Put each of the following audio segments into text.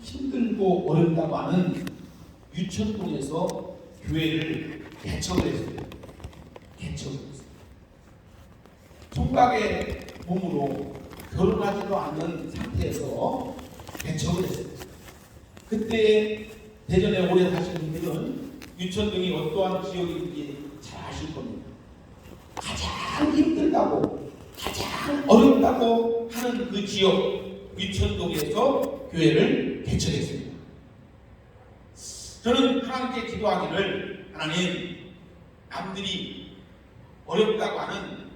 힘들고 어렵다고 하는 유천동에서 교회를 개척을 했어요. 개척을 했어요. 총각의 몸으로 결혼하지도 않는 상태에서 개척을 했어요. 그때 대전에 오래 사시는 분들은 유천동이 어떠한 지역인지 잘 아실 겁니다. 가장 힘들다고, 가장 어렵다고 하는 그 지역 유천동에서 교회를 개척했습니다. 저는 하나님께 기도하기를, 하나님, 남들이 어렵다고 하는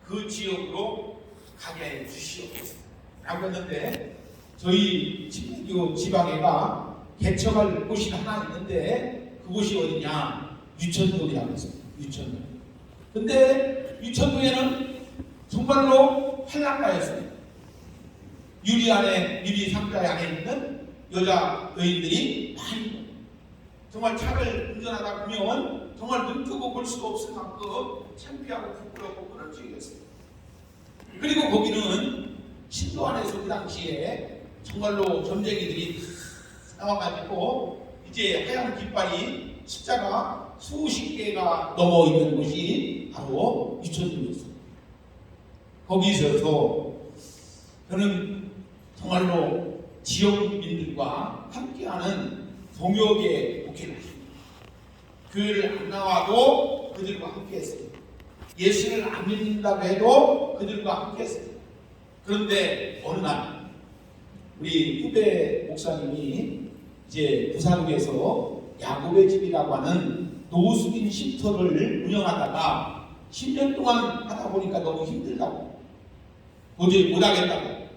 그 지역으로 가게 해 주시옵소서 라고 했는데, 저희 친구 지방에가 개척할 곳이 하나 있는데 그곳이 어디냐? 유천동이라고 했습니다. 유천동. 근데 유천동에는 정말로 한락가였습니다. 유리 상자에 안에 있는 여인들이 많이 있는, 정말 차를 운전하다 보면 정말 눈 뜨고 볼 수도 없을 만큼 창피하고 부끄럽고 그런 지역이었어요. 그리고 거기는 신도 안에서 그 당시에 정말로 점쟁이들이 나와가지고 이제 하얀 깃발이 십자가 수십 개가 넘어 있는 곳이 바로 유천동이었어요. 거기 있어서 저는 정말로 지역민들과 함께하는 동역의 목회를 했습니다. 교회를 안 나와도 그들과 함께했습니다. 예수를 안 믿는다고 해도 그들과 함께했습니다. 그런데 어느 날 우리 후배 목사님이 이제 부산국에서 야곱의 집이라고 하는 노숙인 쉼터를 운영하다가 10년 동안 하다 보니까 너무 힘들다고, 도저히 못하겠다고,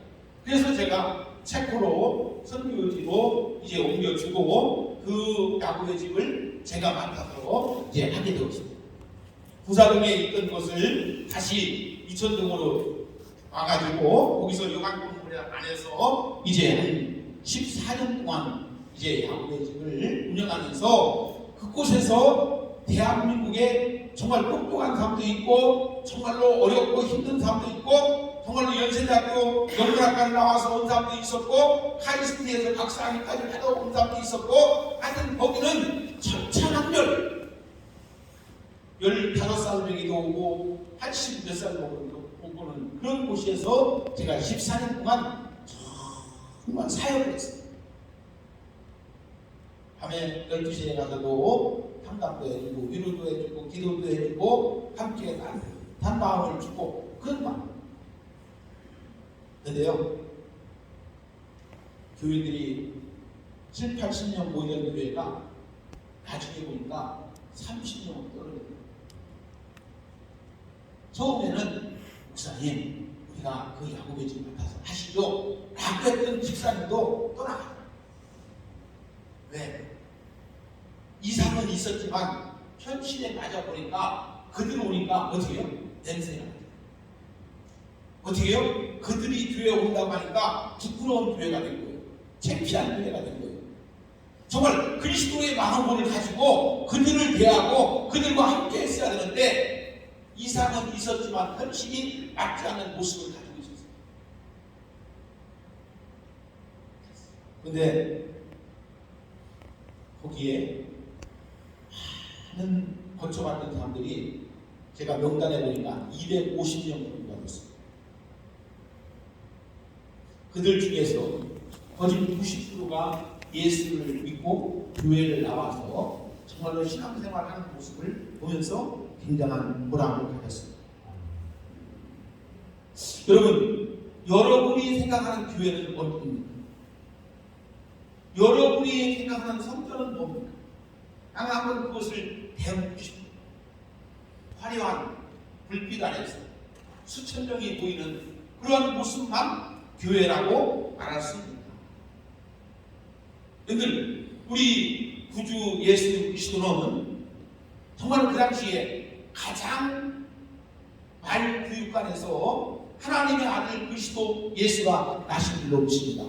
그래서 제가 체코로 선교지로 이제 옮겨주고 그 야곱의 집을 제가 맡아서 이제 하게 되었습니다. 부사동에 있던 것을 다시 유천동으로 와가지고 거기서 요강동물 안에서 이제 한 14년 동안 이제 야곱의 집을 운영하면서 그곳에서 대한민국에 정말 똑똑한 사람도 있고 정말로 어렵고 힘든 사람도 있고 정말로 연세대학교 영문학과를 나와서 온 사람도 있었고 카이스트에서 박사학위까지 하다 온 사람도 있었고, 하여튼 거기는 천차만별 15살 배기도 오고 80 몇 살 오고는 그런 곳에서 제가 14년 동안 정말 사역을 했어요. 밤에 12시에 가서도 상담도 해주고 위로도 해주고 기도도 해주고 함께 단 마음을 주고 그런 마음. 근데요, 교인들이 7, 80년 모이던 교회가 나중에 보니까 30년 떨어졌어요. 처음에는 목사님, 우리가 그 야곱의 집 맡아서 하시죠 라고 했던 집사님도 떠나가요. 왜? 이상은 있었지만 현실에 맞아보니까 그들 오니까 어떻게 해요? 냄새가 나요. 어떻게 해요? 그들이 교회에 온다고 하니까 부끄러운 교회가 된 거예요. 창피한 교회가 된 거예요. 정말 그리스도의 마음을 가지고 그들을 대하고 그들과 함께 했어야 되는데 이상은 있었지만 현실이 맞지 않는 모습을 가지고 있었어요. 그런데 거기에 많은 거쳐봤던 사람들이 제가 명단에 보니까 250명 정도가 됐어요. 그들 중에서 거의 90%가 예수를 믿고 교회를 나와서 정말로 신앙생활하는 모습을 보면서 굉장한 보람을 가졌습니다. 여러분, 여러분이 생각하는 교회는 어떻습니까? 여러분이 생각하는 성전은 뭡니까? 나는 한번 그것을 배워보고 싶습니다. 화려한 불빛 아래서 수천 명이 보이는 그러한 모습만 교회라고 말할 수 있습니다. 여러분, 우리 구주 예수 그리스도는 정말 그 당시에 가장 말교육관에서 하나님의 아들 그리스도 예수가 나신 일로 오십니다.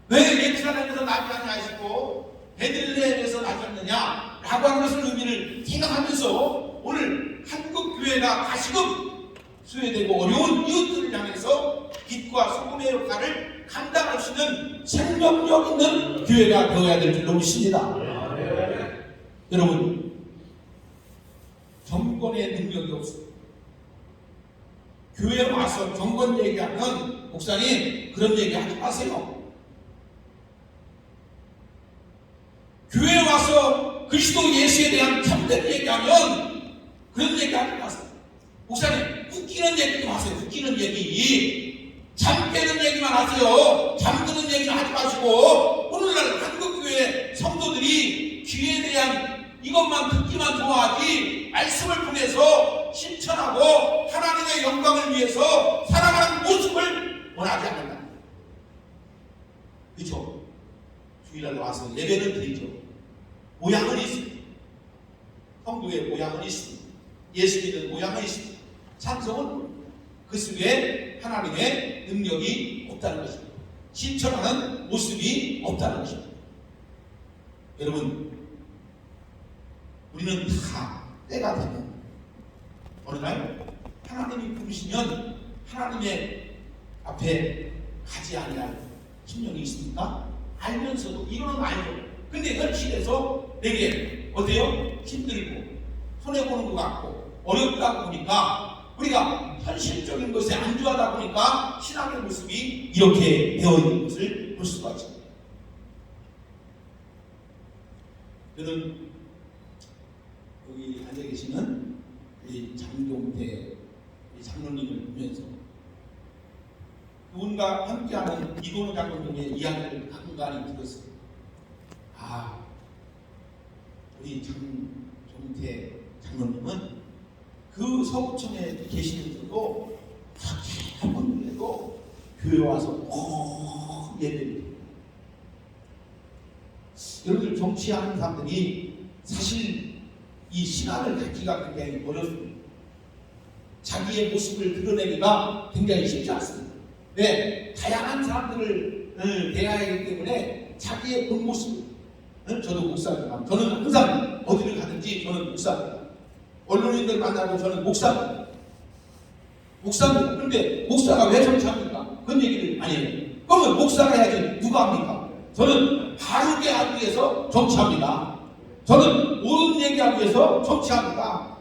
왜 예루살렘에서 나지 아니하시고 베들레헴에서 나셨느냐 라고 하는 것을 의미를 생각하면서 오늘 한국 교회가 다시금 소외되고 어려운 이웃들을 향해서 빛과 소금의 역할을 감당할 수 있는 생명력 있는 교회가 되어야 될 줄로 믿습니다. 여러분, 경건의 능력이 없어요. 교회 와서 경건 얘기하면 목사님 그런 얘기 하지 마세요. 교회 와서 그리스도 예수에 대한 참된 얘기하면 그런 얘기 하지 마세요. 목사님 웃기는 얘기 좀 하세요. 웃기는 얘기. 잠 깨는 얘기만 하세요. 잠드는 얘기는 하지 마시고 오늘날 한국교회 성도들이 귀에 대한 이것만 듣기만 좋아하지 말씀을 통해서 실천하고 하나님의 영광을 위해서 살아가는 모습을 원하지 않는다. 그렇죠? 주일날 와서 예배는 드리죠. 모양은 있습니다. 성도의 모양은 있습니다. 예수 믿는 모양은 있습니다. 찬송은 그 속에 하나님의 능력이 없다는 것입니다. 실천하는 모습이 없다는 것입니다. 여러분, 우리는 다 때가 되면 어느 날 하나님이 부르시면 하나님의 앞에 가지 아니할 심령이 있습니까? 알면서도 이거는 알죠. 근데 현실에서 내게 어때요? 힘들고 손해보는 것 같고 어렵다 보니까 우리가 현실적인 것에 안주하다 보니까 신앙의 모습이 이렇게 되어 있는 것을 볼 수가 있습니다. 저는 여기 앉아 계시는 우리 장동태 장로님을 보면서 그분과 함께하는 이건우 장로님의 이야기를 간간히 들었어요. 아, 우리 장동태 장로님은 그 서구청에 계시면서도 한 번이라도 교회 와서 꼭 예배를 드려요. 여러분들 정치하는 사람들이 사실 이 신앙을 갖기가 굉장히 어렵습니다. 자기의 모습을 드러내기가 굉장히 쉽지 않습니다. 왜? 다양한 사람들을 대해야 하기 때문에 자기의 본 모습, 저도 목사입니다. 저는 항상 어디를 가든지 저는 목사입니다. 언론인들 만나고 저는 목사입니다. 목사입니다. 그런데 목사가 왜 정치합니까? 그런 얘기를 안 해요. 그러면 목사가 해야지 누가 합니까? 저는 바르게 하기 위해서 정치합니다. 저는 옳은 얘기하기 위해서 정치합니다.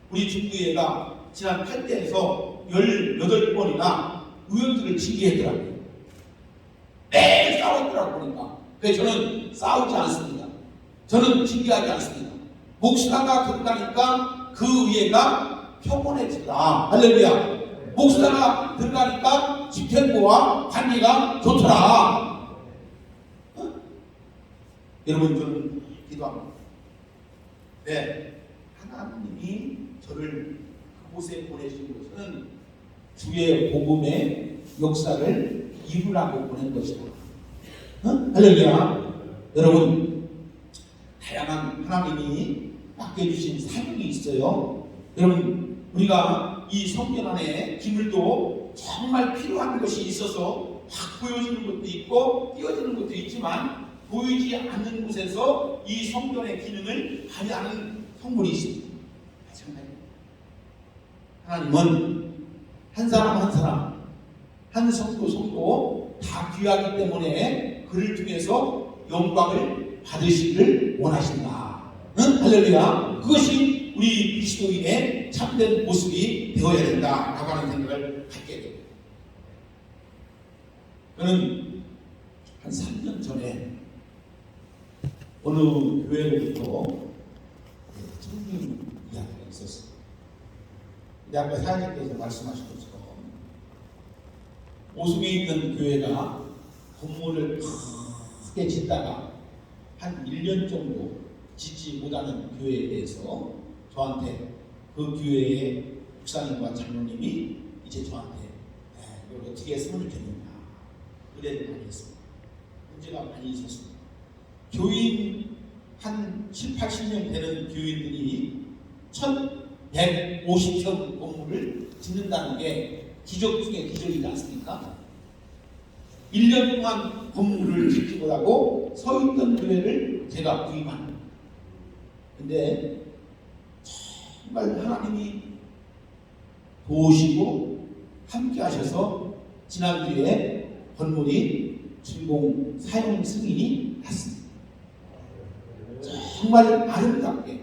우리 중부회가 지난 8대에서 18번이나 의원들을 징계했더라고요. 매일 싸웠더라고 보니까. 그래서 저는 싸우지 않습니다. 저는 징계하지 않습니다. 목사가 들어가니까 그 의회가 평온해지더라. 할렐루야. 목사가 들어가니까 집행부와 관리가 좋더라. 여러분, 저는 기도합니다. 네, 하나님이 저를 그곳에 보내신 것은 주의 복음의 역사를 이루라고 보낸 것이다. 할렐루야. 여러분, 다양한 하나님이 맡겨주신 사명이 있어요. 여러분, 우리가 이 성경 안에 기물도 정말 필요한 것이 있어서 확 보여지는 것도 있고 띄어지는 것도 있지만 보이지 않는 곳에서 이 성전의 기능을 발휘하는 성물이 있습니다. 마찬가지입니다. 하나님은 한 사람 한 사람, 한 성도 다 귀하기 때문에 그를 통해서 영광을 받으시기를 원하신다. 할렐루야. 그것이 우리 그리스도인의 참된 모습이 되어야 된다라고 하는 생각을 갖게 됩니다. 저는 한 3년 전에 어느 교회로부터 청년 이야기가 있었어요. 근데 아까 사장님께서 말씀하신 것처럼 오송에 있는 교회가 건물을 크게 짓다가 한 1년 정도 짓지 못하는 교회에 대해서 저한테 그 교회의 목사님과 장로님이 이제 저한테 이걸 어떻게 했으면 좋겠느냐 의뢰를 많이 했습니다. 문제가 많이 있었습니다. 교인 한 7, 80명 되는 교인들이 1150 평 건물을 짓는다는 게 기적 중에 기적이지 않습니까? 1년 동안 건물을 짓지 못하고 서 있던 교회를 제가 부임합니다. 근데 정말 하나님이 도우시고 함께 하셔서 지난주에 건물이 준공 사용 승인이 났습니다. 정말 아름답게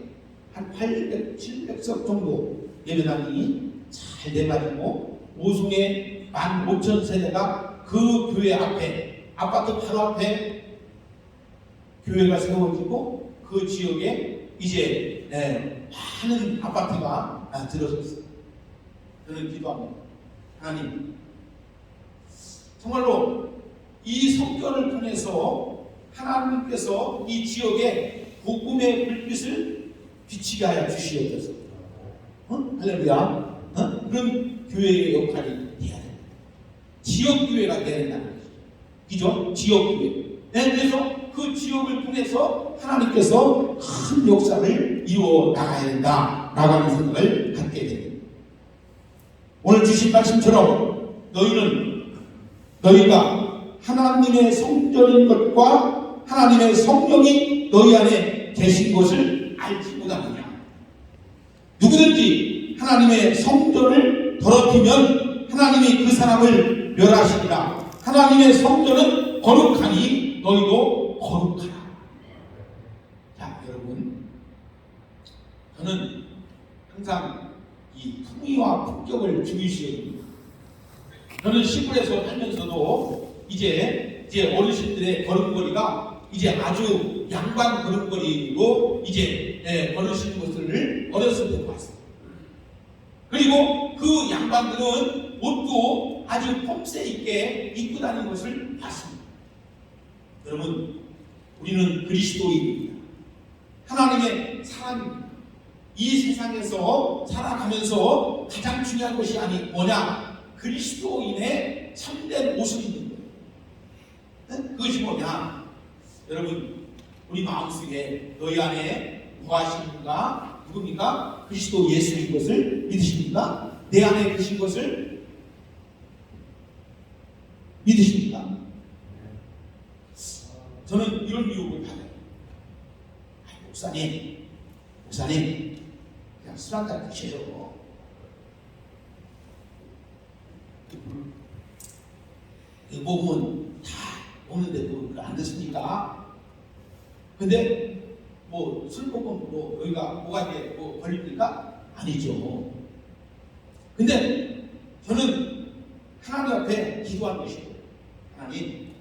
한 800, 700석 정도 예배당이 잘 돼가지고 오송의 15,000세대가 그 교회 앞에, 아파트 바로 앞에 교회가 세워지고 그 지역에 이제 많은 아파트가 들어섰어요. 저는 기도합니다. 하나님, 정말로 이 성전을 통해서 하나님께서 이 지역에 복음의 불빛을 비치게 하여 주시옵소서. 할렐루야. 그럼 교회의 역할이 돼야 됩니다. 지역교회가 돼야 된다는 거죠. 그죠? 지역교회. 그래서 그 지역을 통해서 하나님께서 큰 역사를 이루어 나가야 된다라고 하는 생각을 갖게 됩니다. 오늘 주신 말씀처럼 너희가 하나님의 성전인 것과 하나님의 성령이 너희 안에 계신 것을 알지 못하느냐. 누구든지 하나님의 성전을 더럽히면 하나님이 그 사람을 멸하시리라. 하나님의 성전은 거룩하니 너희도 거룩하라. 자, 여러분, 저는 항상 이 품위와 품격을 중요시해야 됩니다. 저는 시골에서 살면서도 이제 어르신들의 걸음걸이가 이제 아주 양반 걸음걸이로 이제 걸으시는 것을 어렸을 때 봤어요. 그리고 그 양반들은 옷도 아주 폼새 있게 입고 다니는 것을 봤습니다. 여러분, 우리는 그리스도인입니다. 하나님의 사람입니다. 이 세상에서 살아가면서 가장 중요한 것이 뭐냐? 그리스도인의 참된 모습이 있는 거예요. 그것이 뭐냐? 여러분, 우리 마음속에 너희 안에 무엇입니까? 누굽니까? 그리스도 예수인 것을 믿으십니까? 내 안에 계신 것을 믿으십니까? 저는 이런 유혹을 받아요. 목사님, 그냥 술 한잔 드셔요. 먹으면 다 먹는데 그걸 안 드십니까? 근데 술 먹으면 여기가 뭐가 걸립니까? 아니죠. 근데 저는 하나님 앞에 기도한 것이에요. 하나님,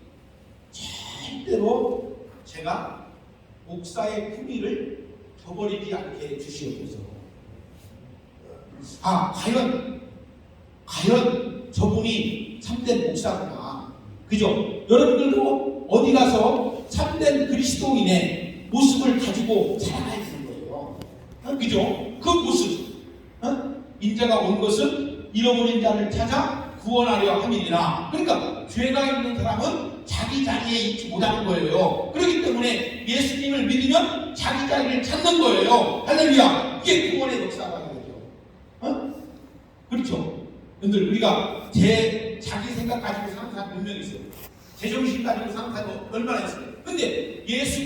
절대로 제가 목사의 품위를 저버리지 않게 주시옵소서. 과연 저분이 참된 목사구나. 그죠? 여러분들도 어디 가서 참된 그리스도인의 모습을 가지고 살아가야 되는 거예요. 그죠? 그 모습. 인자가 온 것은 잃어버린 자를 찾아 구원하려 함이니라. 그러니까 죄가 있는 사람은 자기 자리에 있지 못하는 거예요. 그렇기 때문에 예수님을 믿으면 자기 자리를 찾는 거예요. 할렐루야. 이게 구원의 역사가 되죠. 그렇죠. 여러분들, 우리가 자기 생각 가지고 사는 사람 몇 명 있어요. 제정신 가지고 사는 사람 얼마나 있어요. 근데 예수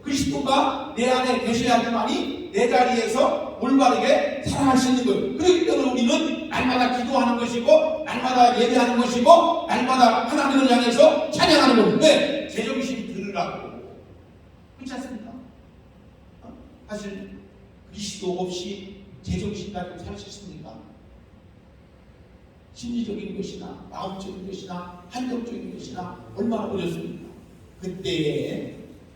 그리스도가 내 안에 계셔야지만이 내 자리에서 올바르게 살아갈 수 있는 거예요. 그렇기 때문에 우리는 날마다 기도하는 것이고, 날마다 예배하는 것이고, 날마다 하나님을 향해서 찬양하는 겁니다. 왜? 제정신 들으라고. 그렇지 않습니까? 사실 그리스도 없이 제정신 가지고 살 수 있습니까? 심리적인 것이나 마음적인 것이나 환경적인 것이나 얼마나 어렵습니까? 그때에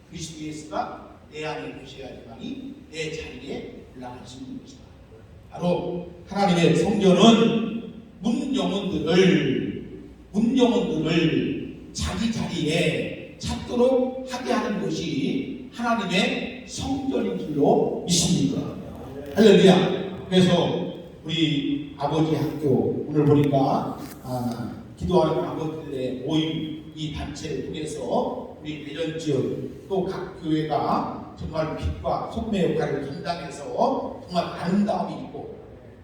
그리스도 예수가 내 안에 계셔야지만이 내 자리에 올라갈 수 있는 것이다. 바로 하나님의 성전은 문영혼들을 자기 자리에 찾도록 하게 하는 것이 하나님의 성전인 줄로 믿습니다. 할렐루야. 그래서 우리 아버지 학교 오늘 보니까 기도하는 아버지들의 모임 이 단체를 통해서 우리 대전 지역 또 각 교회가 정말 빛과 소금의 역할을 감당해서 정말 아름다움이 있고,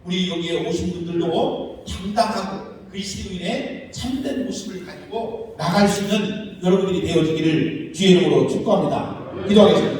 우리 여기에 오신 분들도 당당하고 그리스도인의 참된 모습을 가지고 나갈 수 있는 여러분들이 되어지기를 주의 이름으로 축복합니다. 기도하겠습니다.